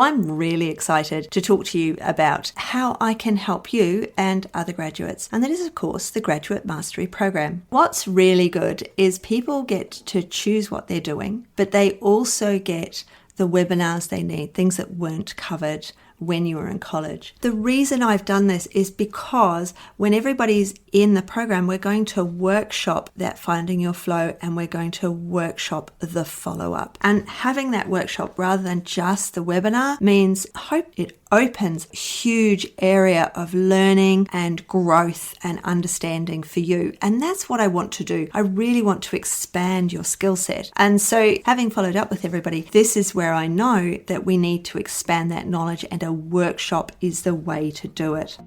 I'm really excited to talk to you about how I can help you and other graduates. And that is, of course, the Graduate Mastery Program. What's really good is people get to choose what they're doing, but they also get the webinars they need, things that weren't covered when you were in college. The reason I've done this is because when everybody's in the program, we're going to workshop that finding your flow and we're going to workshop the follow-up. And having that workshop rather than just the webinar means it opens a huge area of learning and growth and understanding for you. And that's what I want to do. I really want to expand your skill set. And so having followed up with everybody, this is where I know that we need to expand that knowledge, and a workshop is the way to do it.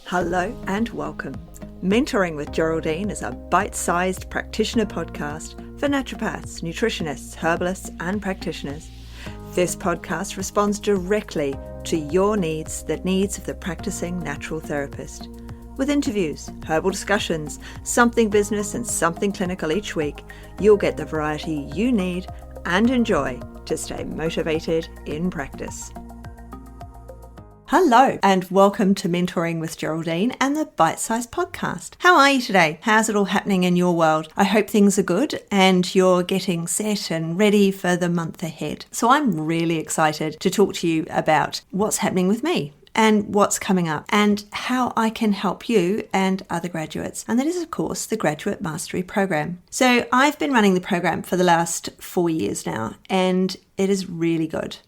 Hello and welcome. Mentoring with Geraldine is a bite-sized practitioner podcast for naturopaths, nutritionists, herbalists, and practitioners. This podcast responds directly to your needs, the needs of the practicing natural therapist. With interviews, herbal discussions, something business and something clinical each week, you'll get the variety you need and enjoy to stay motivated in practice. Hello and welcome to Mentoring with Geraldine and the Bite Size Podcast. How are you today? How's it all happening in your world? I hope things are good and you're getting set and ready for the month ahead. So I'm really excited to talk to you about what's happening with me and what's coming up and how I can help you and other graduates. And that is, of course, the Graduate Mastery Program. So I've been running the program for the last 4 years now, and it is really good.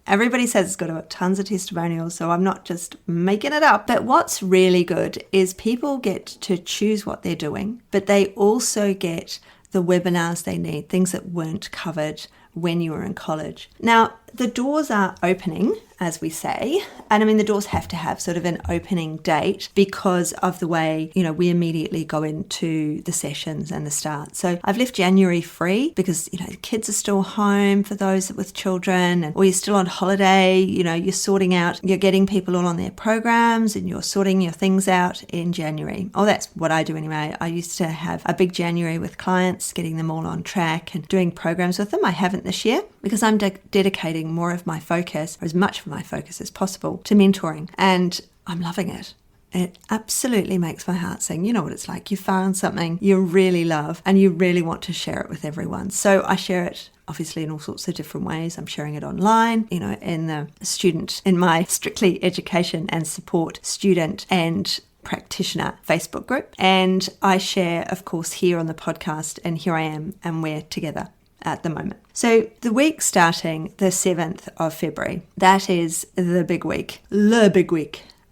Everybody says it's got tons of testimonials, so I'm not just making it up. But what's really good is people get to choose what they're doing, but they also get the webinars they need, things that weren't covered when you were in college. Now, the doors are opening, as we say, and the doors have to have sort of an opening date because of the way, we immediately go into the sessions and the start. So I've left January free because, the kids are still home for those with children, or you're still on holiday, you're sorting out, you're getting people all on their programs and you're sorting your things out in January. Oh, that's what I do anyway. I used to have a big January with clients, getting them all on track and doing programs with them. I haven't this year because I'm dedicating more of my focus, or as much of my focus as possible, to mentoring, and I'm loving it. It absolutely makes my heart sing. You know what it's like. You found something you really love and you really want to share it with everyone. So I share it obviously in all sorts of different ways. I'm sharing it online, in my Strictly Education and Support student and practitioner Facebook group. And I share, of course, here on the podcast, and here I am, and we're together at the moment. So the week starting the 7th of February, that is the big week.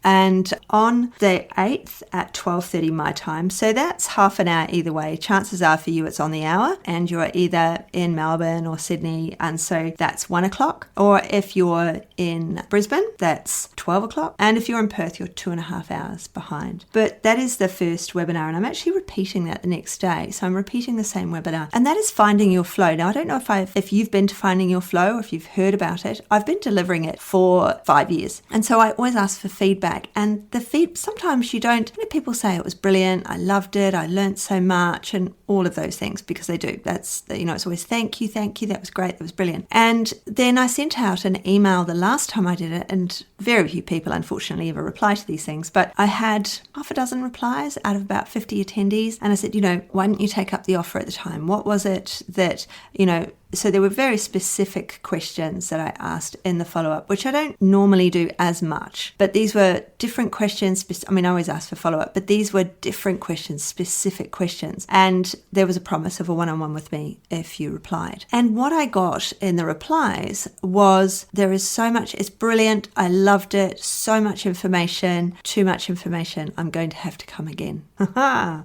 And on the 8th at 12:30 my time, so that's half an hour either way. Chances are for you it's on the hour and you're either in Melbourne or Sydney, and so that's 1 o'clock. Or if you're in Brisbane, that's 12 o'clock. And if you're in Perth, you're 2.5 hours behind. But that is the first webinar, and I'm actually repeating that the next day. So I'm repeating the same webinar, and that is Finding Your Flow. Now, I don't know if you've been to Finding Your Flow or if you've heard about it. I've been delivering it for 5 years. And so I always ask for feedback. And sometimes you don't, people say it was brilliant, I loved it, I learned so much, and all of those things, because they do. That's, it's always thank you, that was great, that was brilliant. And then I sent out an email the last time I did it, and very few people unfortunately ever reply to these things, but I had half a dozen replies out of about 50 attendees, and I said, why didn't you take up the offer at the time? What was it that, so there were very specific questions that I asked in the follow-up, which I don't normally do as much. But these were different questions. I always ask for follow-up, but these were different questions, specific questions. And there was a promise of a one-on-one with me if you replied. And what I got in the replies was, there is so much, it's brilliant, I loved it, so much information, too much information, I'm going to have to come again.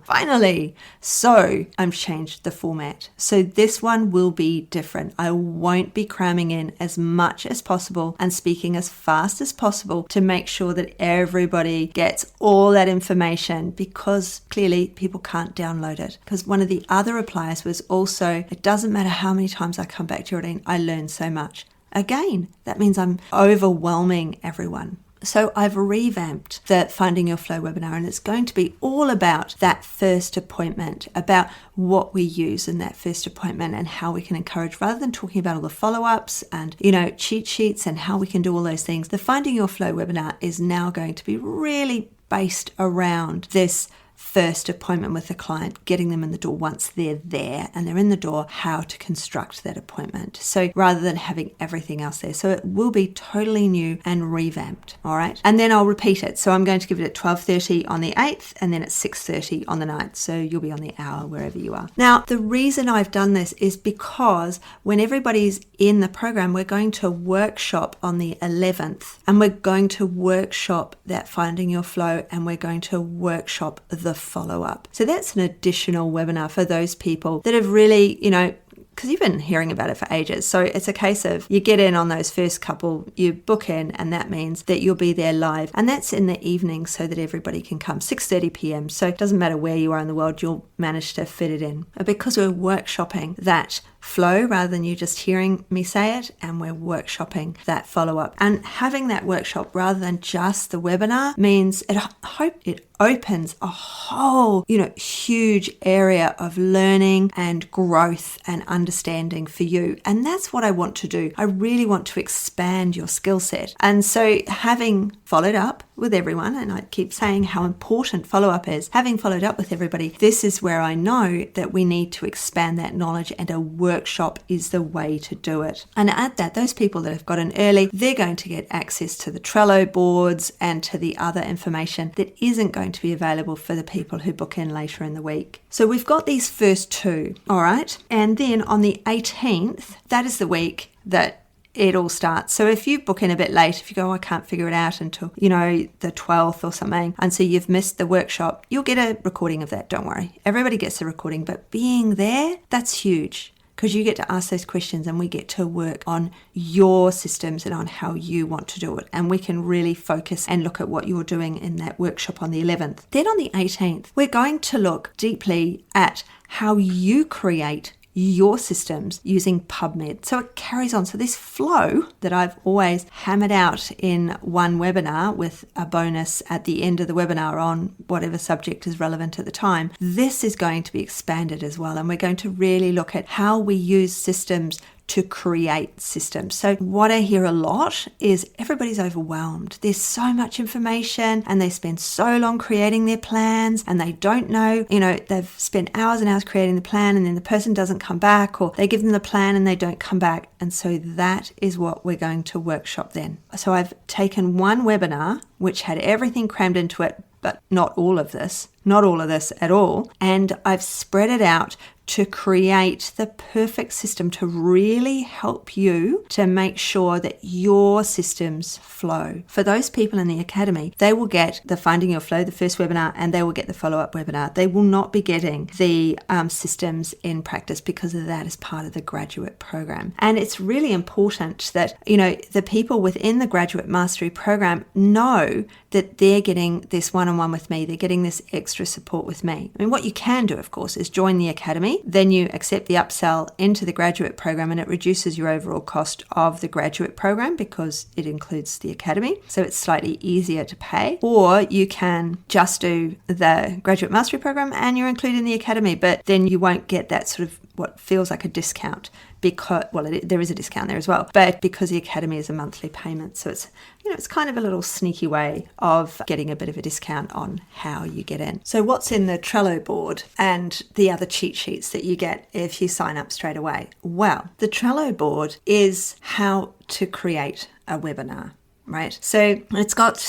Finally! So I've changed the format. So this one will be different. I won't be cramming in as much as possible and speaking as fast as possible to make sure that everybody gets all that information, because clearly people can't download it. Because one of the other replies was also, it doesn't matter how many times I come back, Geraldine, I learn so much. Again, that means I'm overwhelming everyone. So I've revamped the Finding Your Flow webinar, and it's going to be all about that first appointment, about what we use in that first appointment and how we can encourage, rather than talking about all the follow-ups and, cheat sheets and how we can do all those things. The Finding Your Flow webinar is now going to be really based around this first appointment with the client, getting them in the door once they're there and they're in the door, how to construct that appointment. So rather than having everything else there. So it will be totally new and revamped. All right. And then I'll repeat it. So I'm going to give it at 12:30 on the 8th and then at 6:30 on the 9th. So you'll be on the hour wherever you are. Now, the reason I've done this is because when everybody's in the program, we're going to workshop on the 11th, and we're going to workshop that Finding Your Flow, and we're going to workshop the follow-up. So that's an additional webinar for those people that have really, because you've been hearing about it for ages. So it's a case of you get in on those first couple, you book in, and that means that you'll be there live. And that's in the evening so that everybody can come, 6:30 p.m. So it doesn't matter where you are in the world, you'll manage to fit it in. Because we're workshopping that flow rather than you just hearing me say it, and we're workshopping that follow-up. And having that workshop rather than just the webinar means it opens a whole, huge area of learning and growth and understanding for you. And that's what I want to do. I really want to expand your skill set. And so having followed up with everyone, and I keep saying how important follow-up is, having followed up with everybody, this is where I know that we need to expand that knowledge, and a workshop is the way to do it. And at that, those people that have got in early, they're going to get access to the Trello boards and to the other information that isn't going to be available for the people who book in later in the week. So we've got these first two, all right? And then on the 18th, that is the week that it all starts. So if you book in a bit late, if you go, I can't figure it out until, the 12th or something, and so you've missed the workshop, you'll get a recording of that. Don't worry. Everybody gets a recording, but being there, that's huge, because you get to ask those questions and we get to work on your systems and on how you want to do it. And we can really focus and look at what you're doing in that workshop on the 11th. Then on the 18th, we're going to look deeply at how you create your systems using PubMed. So it carries on. So this flow that I've always hammered out in one webinar with a bonus at the end of the webinar on whatever subject is relevant at the time, this is going to be expanded as well. And we're going to really look at how we use systems to create systems. So what I hear a lot is everybody's overwhelmed. There's so much information and they spend so long creating their plans and they don't know, they've spent hours and hours creating the plan and then the person doesn't come back, or they give them the plan and they don't come back. And so that is what we're going to workshop then. So I've taken one webinar which had everything crammed into it, but not all of this at all. And I've spread it out to create the perfect system to really help you to make sure that your systems flow. For those people in the academy, they will get the Finding Your Flow, the first webinar, and they will get the follow-up webinar. They will not be getting the systems in practice, because of that is part of the graduate program. And it's really important that, the people within the graduate mastery program know that they're getting this one-on-one with me. They're getting this extra support with me. I mean, what you can do, of course, is join the academy. Then you accept the upsell into the graduate program, and it reduces your overall cost of the graduate program because it includes the academy. So it's slightly easier to pay. Or you can just do the graduate mastery program and you're included in the academy, but then you won't get that sort of what feels like a discount, because, there is a discount there as well, but because the academy is a monthly payment. So it's, it's kind of a little sneaky way of getting a bit of a discount on how you get in. So what's in the Trello board and the other cheat sheets that you get if you sign up straight away? Well, the Trello board is how to create a webinar. Right? So it's got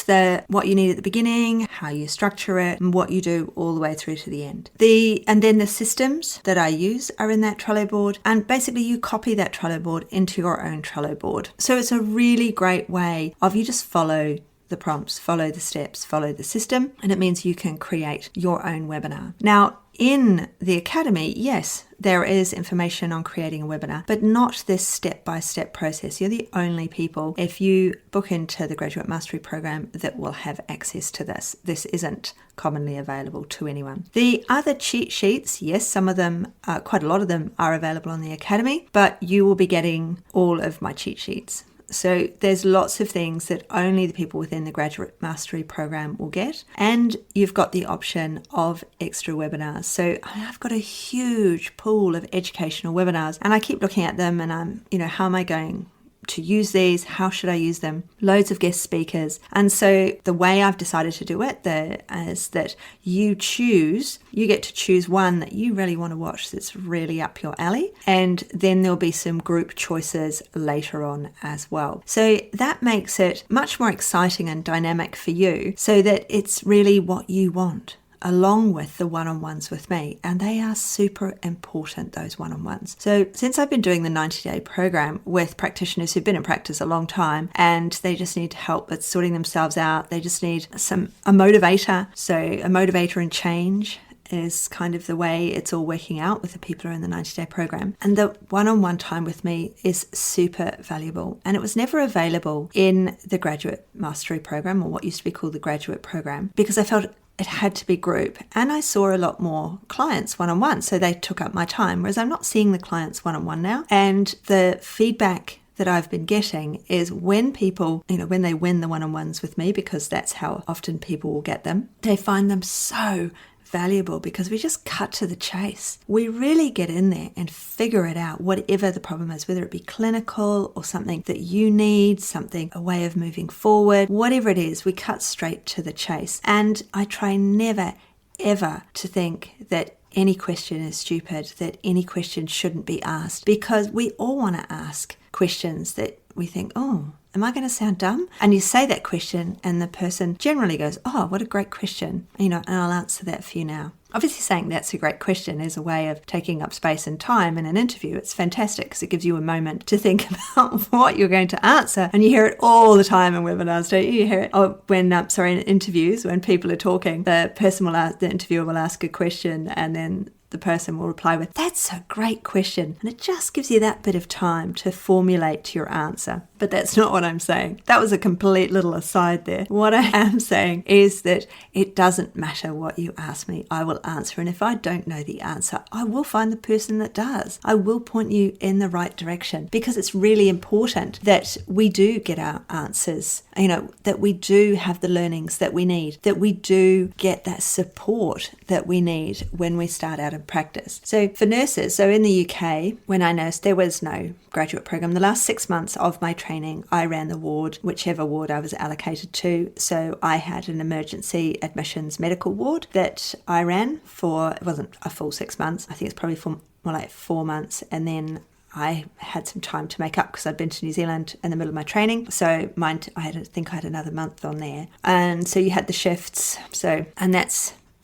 what you need at the beginning, how you structure it, and what you do all the way through to the end. And then the systems that I use are in that Trello board. And basically you copy that Trello board into your own Trello board. So it's a really great way of you just follow the prompts, follow the steps, follow the system, and it means you can create your own webinar. Now, in the academy, yes, there is information on creating a webinar, but not this step-by-step process. You're the only people, if you book into the Graduate Mastery Program, that will have access to this. This isn't commonly available to anyone. The other cheat sheets, yes, some of them, quite a lot of them are available on the academy, but you will be getting all of my cheat sheets. So there's lots of things that only the people within the Graduate Mastery Program will get. And you've got the option of extra webinars. So I've got a huge pool of educational webinars, and I keep looking at them and how am I going to use these? How should I use them? Loads of guest speakers. And so the way I've decided to do it is that you get to choose one that you really want to watch that's really up your alley. And then there'll be some group choices later on as well. So that makes it much more exciting and dynamic for you, so that it's really what you want, along with the one-on-ones with me. And they are super important, those one-on-ones. So since I've been doing the 90-day program with practitioners who've been in practice a long time and they just need help with sorting themselves out, they just need a motivator. So a motivator in change is kind of the way it's all working out with the people who are in the 90-day program. And the one-on-one time with me is super valuable. And it was never available in the Graduate Mastery Program, or what used to be called the Graduate Program, because I felt it had to be group. And I saw a lot more clients one-on-one, so they took up my time, whereas I'm not seeing the clients one-on-one now. And the feedback that I've been getting is when people, when they win the one-on-ones with me, because that's how often people will get them, they find them so valuable because we just cut to the chase. We really get in there and figure it out, whatever the problem is, whether it be clinical or something that you need, a way of moving forward, whatever it is, we cut straight to the chase. And I try never, ever to think that any question is stupid, that any question shouldn't be asked, because we all want to ask questions that we think, oh, am I going to sound dumb? And you say that question and the person generally goes, oh, what a great question, and I'll answer that for you now. Obviously saying that's a great question is a way of taking up space and time in an interview. It's fantastic because it gives you a moment to think about what you're going to answer. And you hear it all the time in webinars, don't you? You hear it in interviews, when people are talking, the interviewer will ask a question and then the person will reply with, that's a great question. And it just gives you that bit of time to formulate your answer. But that's not what I'm saying. That was a complete little aside there. What I am saying is that it doesn't matter what you ask me, I will answer. And if I don't know the answer, I will find the person that does. I will point you in the right direction, because it's really important that we do get our answers, that we do have the learnings that we need, that we do get that support that we need when we start out in practice. So for nurses, in the UK, when I nursed, there was no graduate program. The last 6 months of my training, I ran the ward, whichever ward I was allocated to. So I had an emergency admissions medical ward that I ran for, it wasn't a full 6 months. I think it's probably more like 4 months. And then I had some time to make up because I'd been to New Zealand in the middle of my training. So I had another month on there. And so you had the shifts.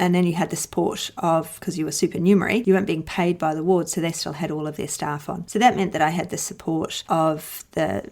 And then you had the support of, because you were supernumerary, you weren't being paid by the ward, so they still had all of their staff on. So that meant that I had the support of the,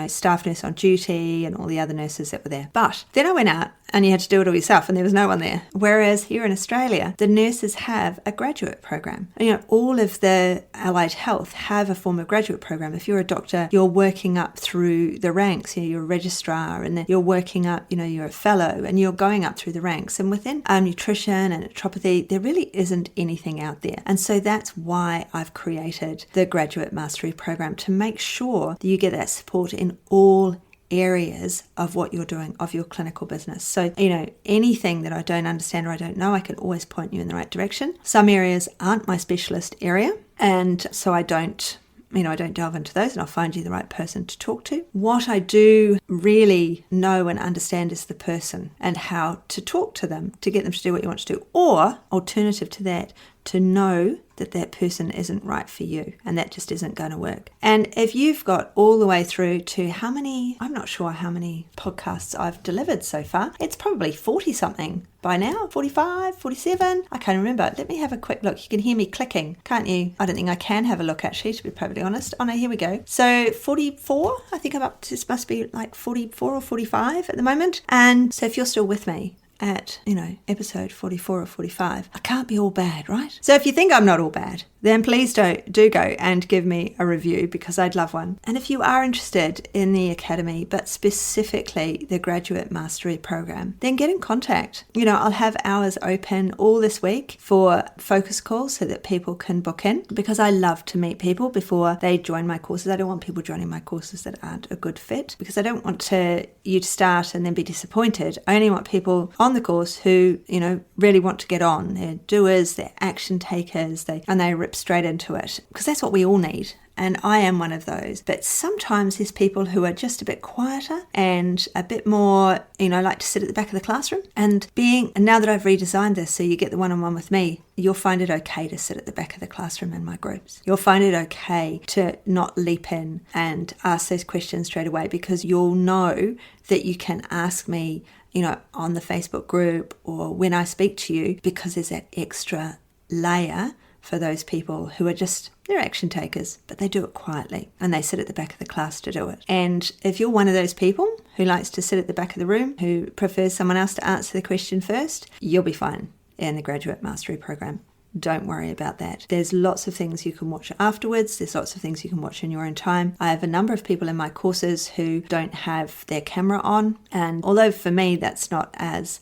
staff nurse on duty and all the other nurses that were there. But then I went out and you had to do it all yourself and there was no one there. Whereas here in Australia, the nurses have a graduate program. All of the allied health have a form of graduate program. If you're a doctor, you're working up through the ranks. You're a registrar, and then you're working up, you're a fellow, and you're going up through the ranks. And within nutrition and naturopathy, there really isn't anything out there. And so that's why I've created the Graduate Mastery Program, to make sure that you get that support in all areas of what you're doing, of your clinical business. So, anything that I don't understand or I don't know, I can always point you in the right direction. Some areas aren't my specialist area, and so I don't delve into those, and I'll find you the right person to talk to. What I do really know and understand is the person and how to talk to them to get them to do what you want to do. Or, alternative to that, to know that that person isn't right for you and that just isn't going to work. And if you've got all the way through to I'm not sure how many podcasts I've delivered so far. It's probably 40 something by now, 45, 47. I can't remember. Let me have a quick look. You can hear me clicking, can't you? I don't think I can have a look, actually, to be perfectly honest. Oh no, here we go. So 44, I think I'm up to, this must be like 44 or 45 at the moment. And so if you're still with me, at, episode 44 or 45. I can't be all bad, right? So if you think I'm not all bad, then please do go and give me a review, because I'd love one. And if you are interested in the Academy, but specifically the Graduate Mastery Program, then get in contact. I'll have hours open all this week for focus calls so that people can book in, because I love to meet people before they join my courses. I don't want people joining my courses that aren't a good fit, because I don't want you to start and then be disappointed. I only want people on the course who, really want to get on. They're doers, they're action takers, they rip straight into it, because that's what we all need. And I am one of those. But sometimes there's people who are just a bit quieter and a bit more, like to sit at the back of the classroom. And now that I've redesigned this so you get the one-on-one with me, you'll find it okay to sit at the back of the classroom in my groups. You'll find it okay to not leap in and ask those questions straight away, because you'll know that you can ask me, on the Facebook group or when I speak to you, because there's that extra layer for those people who are they're action takers, but they do it quietly and they sit at the back of the class to do it. And if you're one of those people who likes to sit at the back of the room, who prefers someone else to answer the question first, you'll be fine in the Graduate Mastery Program. Don't worry about that. There's lots of things you can watch afterwards. There's lots of things you can watch in your own time. I have a number of people in my courses who don't have their camera on. And although for me that's not as,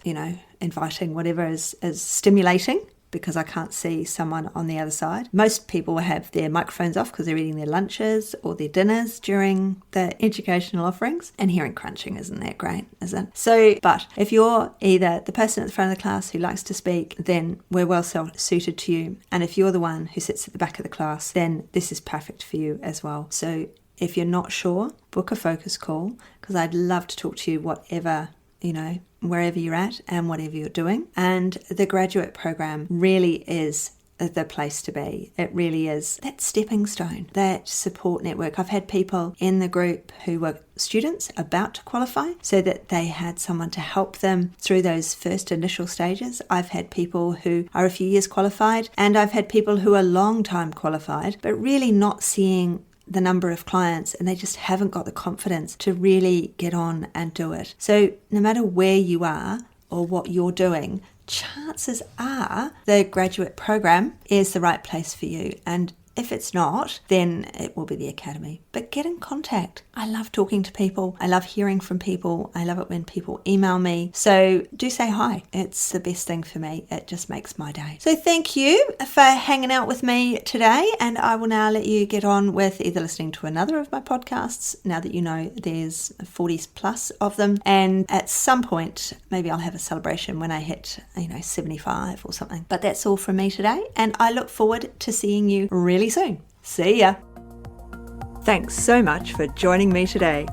inviting, whatever, as stimulating, because I can't see someone on the other side. Most people will have their microphones off because they're eating their lunches or their dinners during the educational offerings, and hearing crunching isn't that great, is it? So, but if you're either the person at the front of the class who likes to speak, then we're well suited to you. And if you're the one who sits at the back of the class, then this is perfect for you as well. So if you're not sure, book a focus call, because I'd love to talk to you wherever you're at and whatever you're doing. And the graduate program really is the place to be. It really is that stepping stone, that support network. I've had people in the group who were students about to qualify, so that they had someone to help them through those first initial stages. I've had people who are a few years qualified, and I've had people who are long time qualified, but really not seeing the number of clients, and they just haven't got the confidence to really get on and do it. So no matter where you are or what you're doing, chances are the graduate program is the right place for you. And if it's not, then it will be the Academy. But get in contact. I love talking to people. I love hearing from people. I love it when people email me. So do say hi. It's the best thing for me. It just makes my day. So thank you for hanging out with me today. And I will now let you get on with either listening to another of my podcasts, now that you know there's 40 plus of them. And at some point, maybe I'll have a celebration when I hit, 75 or something. But that's all from me today. And I look forward to seeing you really soon. See ya. Thanks so much for joining me today.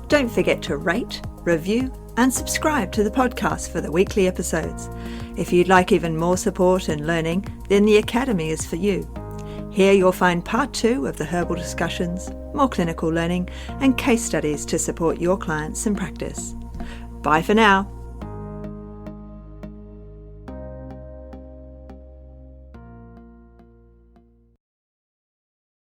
Don't forget to rate, review, and subscribe to the podcast for the weekly episodes. If you'd like even more support and learning, then the Academy is for you. Here you'll find part 2 of the herbal discussions, more clinical learning, and case studies to support your clients in practice. Bye for now.